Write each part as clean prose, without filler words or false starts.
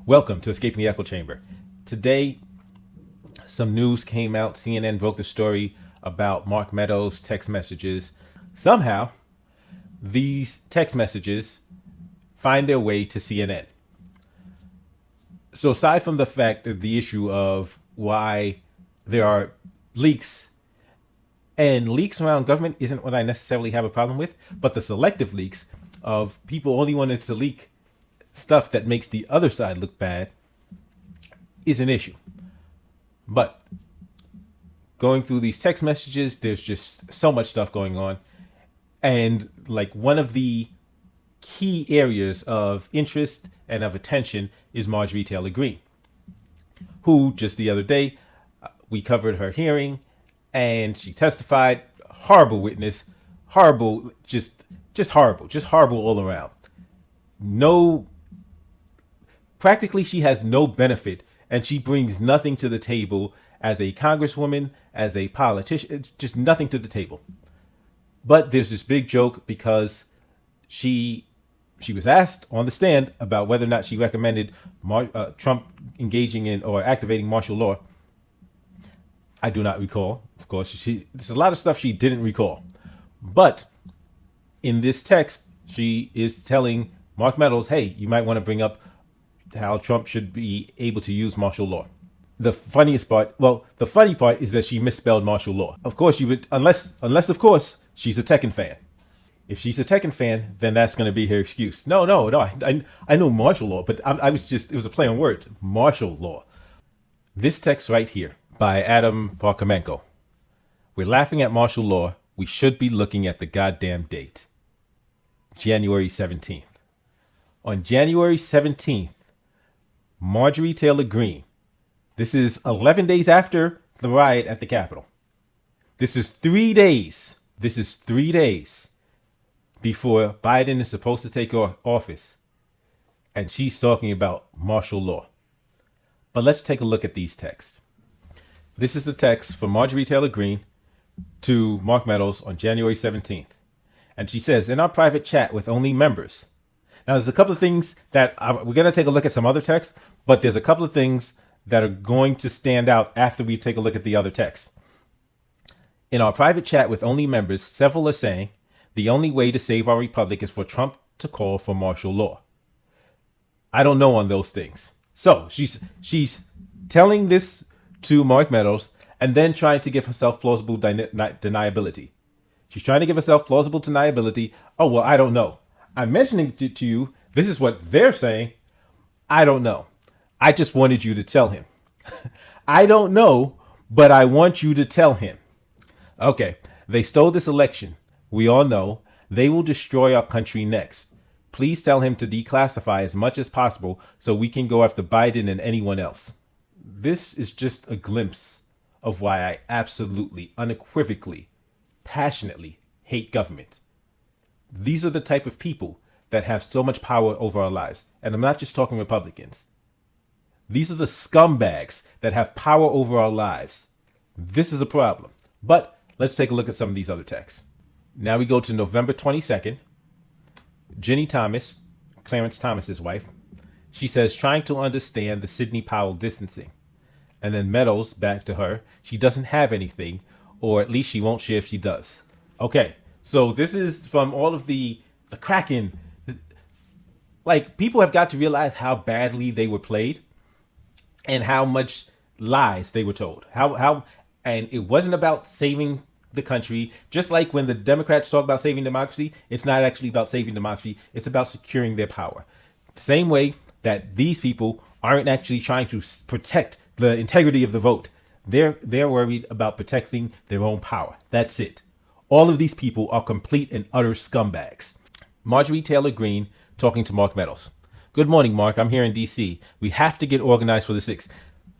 Welcome to Escaping the Echo Chamber. Today, some news came out. CNN broke the story about Mark Meadows' text messages. Somehow, these text messages find their way to CNN. So aside from the fact of the issue of why there are leaks, and leaks around government isn't what I necessarily have a problem with, but the selective leaks of people only wanted to leak stuff that makes the other side look bad is an issue. But going through these text messages, there's just so much stuff going on. And like one of the key areas of interest and of attention is Marjorie Taylor Greene, who just the other day we covered her hearing and she testified. Horrible witness, horrible, just horrible all around. Practically she has no benefit, and she brings nothing to the table as a congresswoman, as a politician, just nothing to the table. But there's this big joke because she was asked on the stand about whether or not she recommended Trump engaging in or activating martial law. I do not recall. Of course, there's a lot of stuff she didn't recall. But in this text, she is telling Mark Meadows, hey, you might want to bring up how Trump should be able to use martial law. The funny part is that she misspelled martial law. Of course, you would, unless of course, she's a Tekken fan. If she's a Tekken fan, then that's going to be her excuse. No. I know martial law, but it was a play on words. Martial law. This text right here by Adam Barkamenko. We're laughing at martial law. We should be looking at the goddamn date. January 17th. On January 17th, Marjorie Taylor Greene. This is 11 days after the riot at the Capitol. This is 3 days. This is 3 days before Biden is supposed to take office. And she's talking about martial law. But let's take a look at these texts. This is the text from Marjorie Taylor Greene to Mark Meadows on January 17th. And she says, in our private chat with only members. Now, there's a couple of things that we're going to take a look at some other texts, but there's a couple of things that are going to stand out after we take a look at the other texts. In our private chat with only members, several are saying the only way to save our republic is for Trump to call for martial law. I don't know on those things. So she's telling this to Mark Meadows and then trying to give herself plausible deniability. She's trying to give herself plausible deniability. Oh, well, I don't know. I'm mentioning it to you. This is what they're saying. I don't know. I just wanted you to tell him. I don't know, but I want you to tell him. Okay, they stole this election. We all know they will destroy our country next. Please tell him to declassify as much as possible so we can go after Biden and anyone else. This is just a glimpse of why I absolutely, unequivocally, passionately hate government. These are the type of people that have so much power over our lives. And I'm not just talking Republicans. These are the scumbags that have power over our lives. This is a problem. But let's take a look at some of these other texts. Now we go to November 22nd. Ginny Thomas, Clarence Thomas's wife, she says, trying to understand the Sidney Powell distancing. And then Meadows, back to her, she doesn't have anything, or at least she won't share if she does. Okay, so this is from all of the Kraken. Like, people have got to realize how badly they were played and how much lies they were told. And it wasn't about saving the country. Just like when the Democrats talk about saving democracy, it's not actually about saving democracy. It's about securing their power. The same way that these people aren't actually trying to protect the integrity of the vote. They're worried about protecting their own power. That's it. All of these people are complete and utter scumbags. Marjorie Taylor Greene talking to Mark Meadows. Good morning, Mark. I'm here in D.C. We have to get organized for the 6th.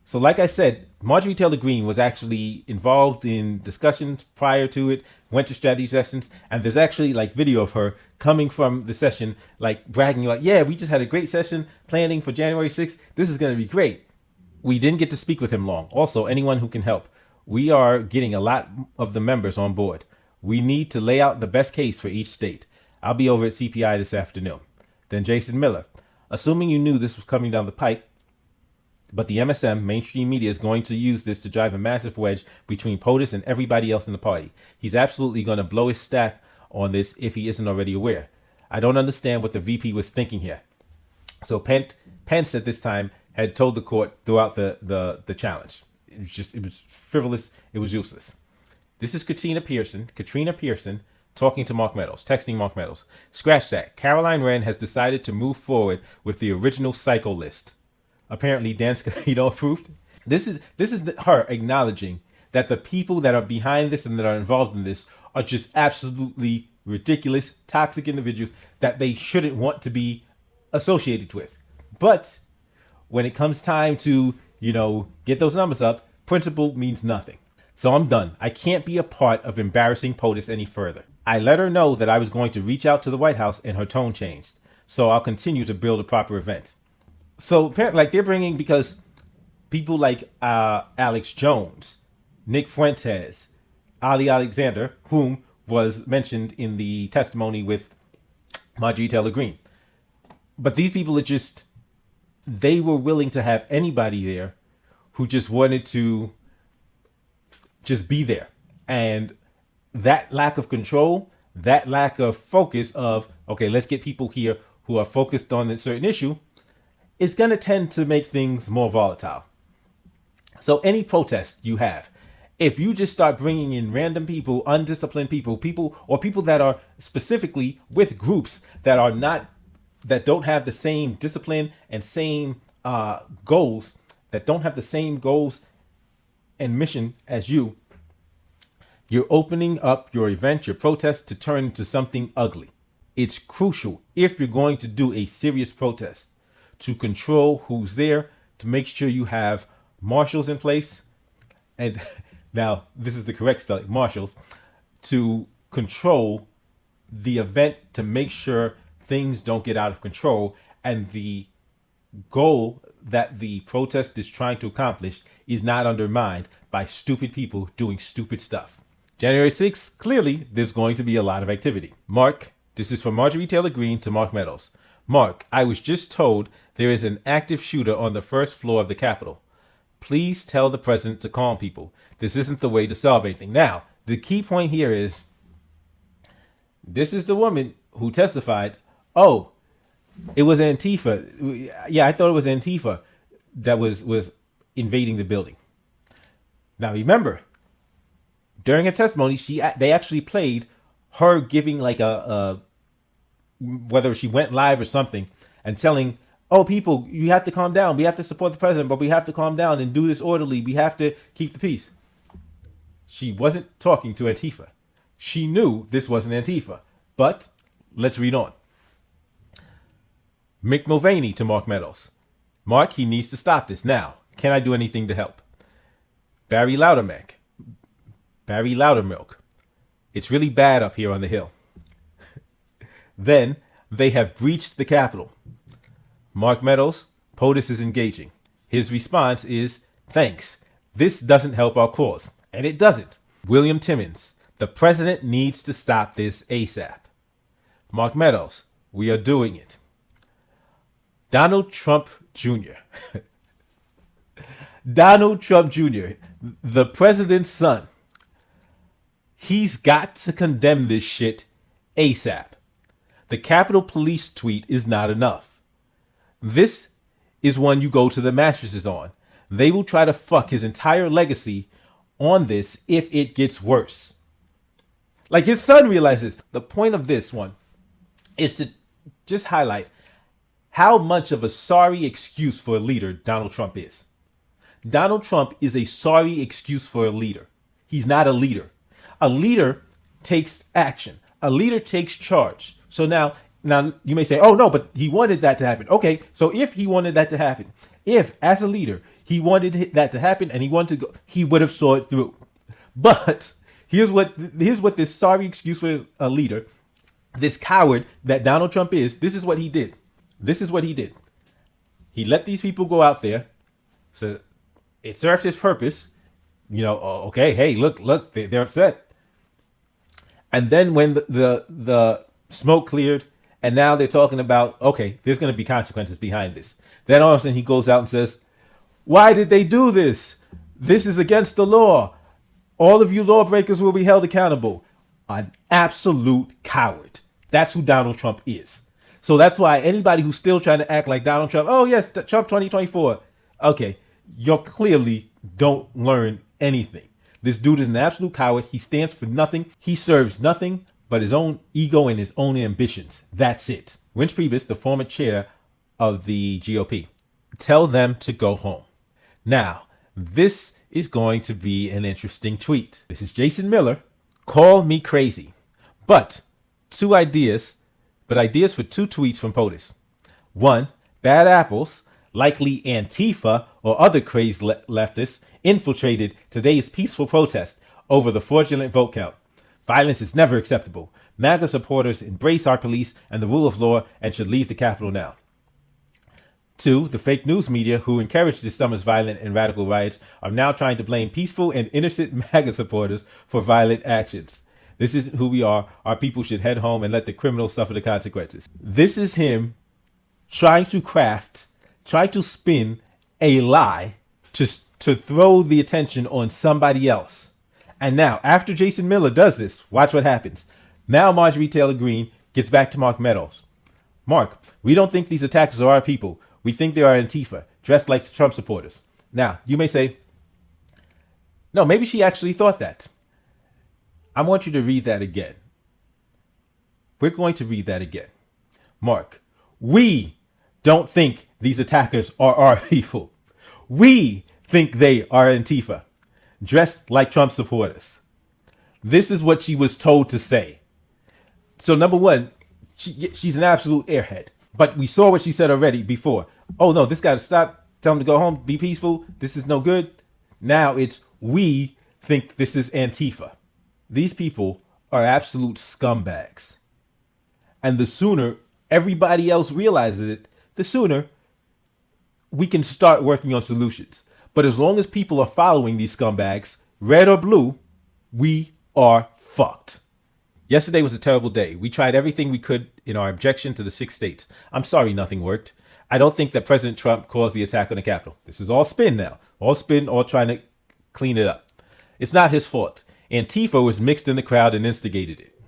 So like I said, Marjorie Taylor Greene was actually involved in discussions prior to it, went to strategy sessions, and there's actually like video of her coming from the session, like bragging like, yeah, we just had a great session planning for January 6th. This is going to be great. We didn't get to speak with him long. Also, anyone who can help. We are getting a lot of the members on board. We need to lay out the best case for each state. I'll be over at CPI this afternoon. Then Jason Miller. Assuming you knew this was coming down the pike, But the MSM, mainstream media, is going to use this to drive a massive wedge between POTUS and everybody else in the party. He's absolutely going to blow his stack on this if he isn't already aware. I don't understand what the VP was thinking here. So Pence at this time had told the court throughout the challenge. It was frivolous. It was useless. This is Katrina Pearson talking to Mark Meadows, texting Mark Meadows. Scratch that. Caroline Wren has decided to move forward with the original psycho list. Apparently Dan Scavino approved. This is her acknowledging that the people that are behind this and that are involved in this are just absolutely ridiculous, toxic individuals that they shouldn't want to be associated with. But when it comes time to, get those numbers up, principle means nothing. So I'm done. I can't be a part of embarrassing POTUS any further. I let her know that I was going to reach out to the White House and her tone changed. So I'll continue to build a proper event. So apparently, they're bringing, because people like Alex Jones, Nick Fuentes, Ali Alexander, whom was mentioned in the testimony with Marjorie Taylor Greene. But these people are they were willing to have anybody there who just wanted to just be there. And that lack of control, that lack of focus of, okay, let's get people here who are focused on a certain issue, it's going to tend to make things more volatile. So any protest you have, if you just start bringing in random people, undisciplined people that are specifically with groups that don't have the same discipline and same goals, that don't have the same goals and mission as you're opening up your event, your protest, to turn into something ugly. It's crucial, if you're going to do a serious protest, to control who's there, to make sure you have marshals in place. And now this is the correct spelling, marshals, to control the event, to make sure things don't get out of control and the goal that the protest is trying to accomplish is not undermined by stupid people doing stupid stuff. January 6th, clearly there's going to be a lot of activity. Mark, this is from Marjorie Taylor Greene to Mark Meadows. Mark, I was just told there is an active shooter on the first floor of the Capitol. Please tell the president to calm people. This isn't the way to solve anything. Now, the key point here is, this is the woman who testified, oh, it was Antifa. Yeah, I thought it was Antifa that was invading the building. Now, remember, during her testimony, they actually played her giving like a whether she went live or something, and telling, oh, people, you have to calm down. We have to support the president, but we have to calm down and do this orderly. We have to keep the peace. She wasn't talking to Antifa. She knew this wasn't Antifa. But let's read on. Mick Mulvaney to Mark Meadows. Mark, he needs to stop this now. Can I do anything to help? Barry Loudermilk. It's really bad up here on the Hill. Then they have breached the Capitol. Mark Meadows, POTUS is engaging. His response is, thanks. This doesn't help our cause. And it doesn't. William Timmons, the president needs to stop this ASAP. Mark Meadows, we are doing it. Donald Trump Jr. Donald Trump Jr., the president's son. He's got to condemn this shit ASAP. The Capitol Police tweet is not enough. This is one you go to the mattresses on. They will try to fuck his entire legacy on this if it gets worse. Like his son realizes. The point of this one is to just highlight how much of a sorry excuse for a leader Donald Trump is. Donald Trump is a sorry excuse for a leader. He's not a leader. A leader takes action. A leader takes charge. So now you may say, oh no, but he wanted that to happen. Okay, so if he wanted that to happen, if as a leader he wanted that to happen and he wanted to go, he would have saw it through. But here's what this sorry excuse for a leader, this coward that Donald Trump is, this is what he did. He let these people go out there. So it served his purpose. Okay, hey, look, they're upset. And then when the smoke cleared, and now they're talking about, okay, there's going to be consequences behind this. Then all of a sudden he goes out and says, Why did they do this? This is against the law. All of you lawbreakers will be held accountable. An absolute coward. That's who Donald Trump is. So that's why anybody who's still trying to act like Donald Trump, oh yes, Trump 2024. Okay, you clearly don't learn anything. This dude is an absolute coward. He stands for nothing. He serves nothing but his own ego and his own ambitions. That's it. Reince Priebus, the former chair of the GOP, tell them to go home. Now, this is going to be an interesting tweet. This is Jason Miller. Call me crazy. But ideas for 2 tweets from POTUS. 1, bad apples, likely Antifa or other crazed leftists, infiltrated today's peaceful protest over the fraudulent vote count. Violence is never acceptable. MAGA supporters embrace our police and the rule of law and should leave the Capitol now. 2, the fake news media who encouraged this summer's violent and radical riots are now trying to blame peaceful and innocent MAGA supporters for violent actions. This is who we are. Our people should head home and let the criminals suffer the consequences. This is him trying to spin a lie to throw the attention on somebody else. And now, after Jason Miller does this, watch what happens. Now Marjorie Taylor Greene gets back to Mark Meadows. Mark, we don't think these attackers are our people. We think they are Antifa, dressed like Trump supporters. Now, you may say, no, maybe she actually thought that. I want you to read that again. We're going to read that again. Mark, we don't think these attackers are our people. We think they are Antifa, dressed like Trump supporters. This is what she was told to say. So number one, she's an absolute airhead. But we saw what she said already before. Oh no, this got to stop. Tell them to go home. Be peaceful. This is no good. Now it's we think this is Antifa. These people are absolute scumbags. And the sooner everybody else realizes it, the sooner we can start working on solutions. But as long as people are following these scumbags, red or blue, we are fucked. Yesterday was a terrible day. We tried everything we could in our objection to the 6 states. I'm sorry nothing worked. I don't think that President Trump caused the attack on the Capitol. This is all spin now. All spin, all trying to clean it up. It's not his fault. Antifa was mixed in the crowd and instigated it.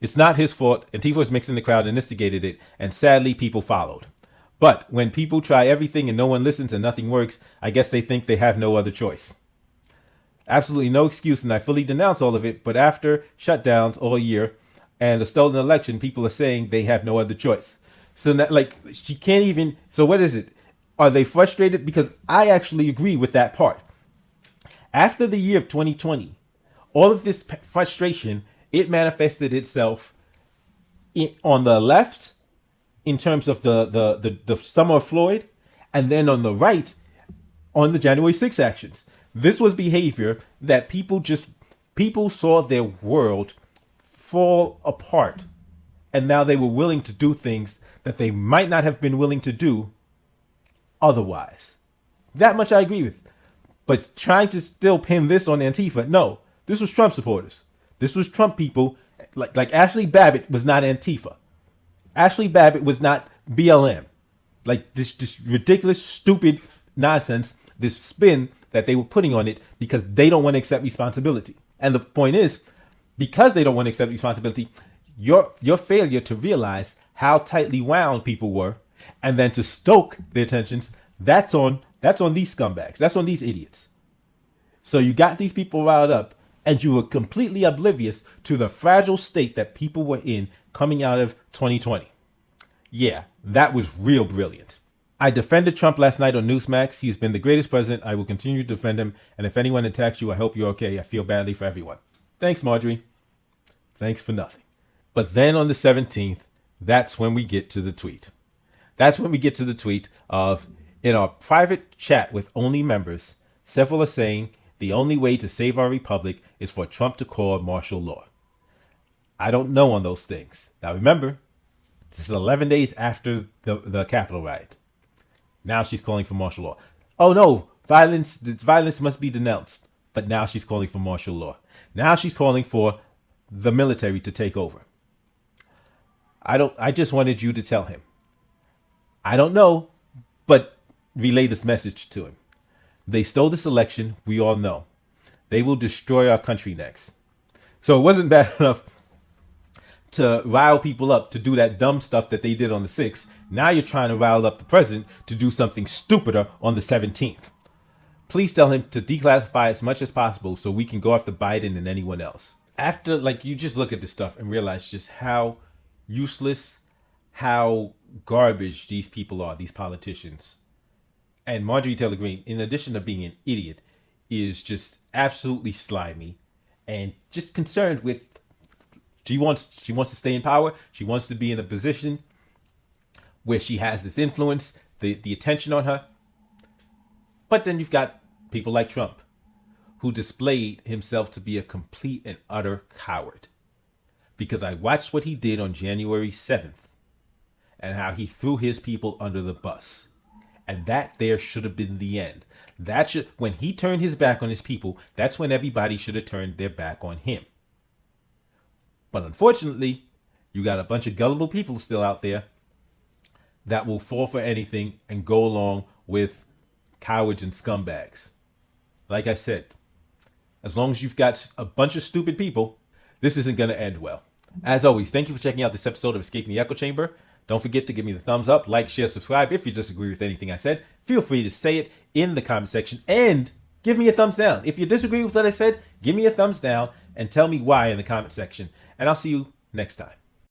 It's not his fault. Antifa was mixed in the crowd and instigated it, and sadly people followed. But when people try everything and no one listens and nothing works, I guess they think they have no other choice. Absolutely no excuse, and I fully denounce all of it, but after shutdowns all year and a stolen election, people are saying they have no other choice. So that, like, she can't even, so what is it? Are they frustrated? Because I actually agree with that part. After the year of 2020, all of this frustration, it manifested itself on the left in terms of the summer of Floyd, and then on the right on the January 6th actions. This was behavior that people saw their world fall apart, and now they were willing to do things that they might not have been willing to do otherwise. That much I agree with. But trying to still pin this on Antifa, no, this was Trump supporters. This was Trump people. Like Ashley Babbitt was not Antifa. Ashley Babbitt was not BLM. Like this ridiculous, stupid nonsense, this spin that they were putting on it because they don't want to accept responsibility. And the point is, because they don't want to accept responsibility, your failure to realize how tightly wound people were and then to stoke their tensions, that's on these scumbags. That's on these idiots. So you got these people riled up and you were completely oblivious to the fragile state that people were in coming out of 2020. Yeah, that was real brilliant. I defended Trump last night on Newsmax. He's been the greatest president. I will continue to defend him. And if anyone attacks you, I hope you're okay. I feel badly for everyone. Thanks, Marjorie. Thanks for nothing. But then on the 17th, that's when we get to the tweet. That's when we get to the tweet of, in our private chat with only members, several are saying the only way to save our republic is for Trump to call martial law. I don't know on those things. Now remember, this is 11 days after the Capitol riot. Now she's calling for martial law. Oh no, violence must be denounced. But now she's calling for martial law. Now she's calling for the military to take over. I just wanted you to tell him. I don't know, but relay this message to him. They stole this election, we all know. They will destroy our country next. So it wasn't bad enough to rile people up to do that dumb stuff that they did on the 6th. Now you're trying to rile up the president to do something stupider on the 17th. Please tell him to declassify as much as possible so we can go after Biden and anyone else. After, you just look at this stuff and realize just how useless, how garbage these people are, these politicians. And Marjorie Taylor Greene, in addition to being an idiot, is just absolutely slimy and just concerned with, she wants to stay in power. She wants to be in a position where she has this influence, the attention on her. But then you've got people like Trump, who displayed himself to be a complete and utter coward. Because I watched what he did on January 7th and how he threw his people under the bus. And that there should have been the end. When he turned his back on his people, that's when everybody should have turned their back on him. But unfortunately, you got a bunch of gullible people still out there that will fall for anything and go along with cowards and scumbags. Like I said, as long as you've got a bunch of stupid people, this isn't going to end well. As always, thank you for checking out this episode of Escaping the Echo Chamber. Don't forget to give me the thumbs up, like, share, subscribe. If you disagree with anything I said, feel free to say it in the comment section and give me a thumbs down. If you disagree with what I said, give me a thumbs down and tell me why in the comment section. And I'll see you next time.